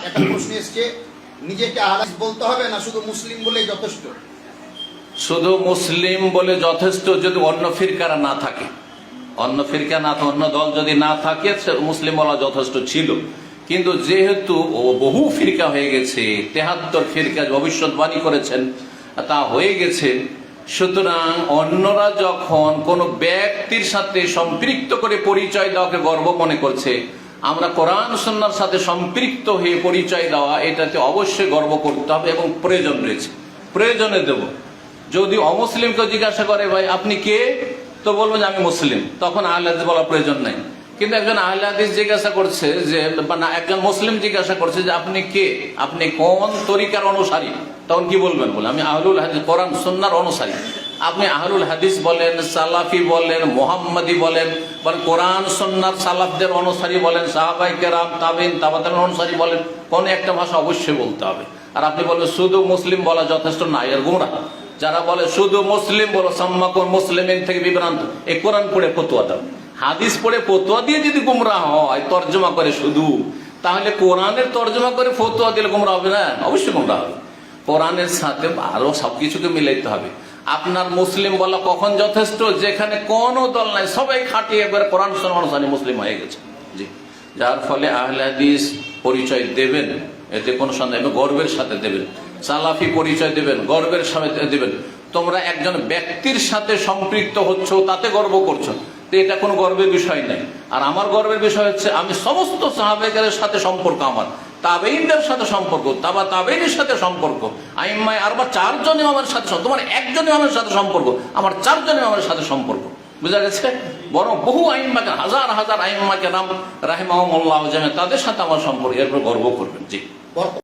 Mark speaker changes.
Speaker 1: একটা প্রশ্ন এসছে, নিজেকে আহলাদিস বলতে হবে না শুধু মুসলিম বলেই যথেষ্ট?
Speaker 2: শুধু মুসলিম বলে যথেষ্ট যদি অন্য ফিরকারা না থাকে, অন্য ফিরকা না থাকে, অন্য দল যদি না থাকে মুসলিম বলা যথেষ্ট ছিল। কিন্তু যেহেতু বহু ফিরকা হয়ে গেছে, 73 ফিরকা ভবিষ্যৎবাণী করেছেন তা হয়ে গেছে, সুতরাং অন্যরা যখন কোনো ব্যক্তির সাথে সম্পৃক্ত করে পরিচয় দেওয়াকে গর্ব মনে করছে, আমরা কোরআন সুন্নাহর সাথে সম্পৃক্ত হয়ে পরিচয় দেওয়া এটাতে অবশ্যই গর্ব করতে হবে এবং প্রয়োজন রয়েছে, প্রয়োজনে দেব। যদি অমুসলিমকে জিজ্ঞাসা করে ভাই আপনি কে, তো বলবো যে আমি মুসলিম, তখন আহলে হাদিস বলার প্রয়োজন নাই। কিন্তু একজন আহলে হাদিস জিজ্ঞাসা করছে যে, একজন মুসলিম জিজ্ঞাসা করছে যে আপনি কে, আপনি কোন তরিকার অনুসারী, তখন কি বলবেন? বলে আমি আহলুল হাদিস, কোরআন সুন্নাহর অনুসারী। আপনি আহলুল হাদিস বলেন, সালাফি বলেন, মুহাম্মাদি বলেন, বা কোরআন সুন্নাহর সালাফদের অনুসারী বলেন, সাহাবায়ে কেরাম, তাবেঈন, তাবাঈন অনুসারী বলেন, কোন একটা ভাষা অবশ্যই বলতে হবে। আর আপনি বলবেন শুধু মুসলিম বলা যথেষ্ট না, এর গুমরাহ। যারা বলে শুধু মুসলিম বলো, সাম্মাকুম মুসলিমিন থেকে বিভ্রান্ত। এই কোরআন পড়ে ফতোয়া দাও, হাদিস পড়ে ফতোয়া দিয়ে যদি গুমরাহ হয় তর্জমা করে শুধু, তাহলে কোরআনের তর্জমা করে ফতোয়া দিলে গুমরাহ হবে না? অবশ্যই গুমরাহ হবে। কোরআনের সাথে আরো সবকিছুকে মিলাইতে হবে। আপনার মুসলিম বলা কখন যথেষ্ট? যেখানে কোন দল নাই, সবাই খাটিয়ে একবার কোরআন সুন্নাহ অনুসারী মুসলিম হয়ে গেছে। জি, যার ফলে আহলে হাদিস পরিচয় দেবেন, এতে কোনো সন্দেহ, গর্বের সাথে দেবেন। সালাফি পরিচয় দেবেন, গর্বের সাথে দেবেন। তোমরা একজন ব্যক্তির সাথে সম্পৃক্ত হচ্ছ, তাতে গর্ব করছো, এটা কোনো গর্বের বিষয় নাই। আর আমার গর্বের বিষয় হচ্ছে আমি সমস্ত সাহাবায়ের সাথে সম্পর্ক, আমার তাবেঈনদের সাথে সম্পর্ক, তাবেঈনের সাথে সম্পর্ক, আইম্মায়ে আরবা 4 জন ইমামের সাথে, তোমার একজন ইমামের সাথে সম্পর্ক, আমার 4 জন ইমামের সাথে সম্পর্ক। বুঝা গেছে? বরং বহু আইম্মাকে, হাজার হাজার আইম্মাকে নাম রাহিমাহুমুল্লাহ জামিআন, তাদের সাথে আমার সম্পর্ক, এরপর গর্ব করবেন। জি।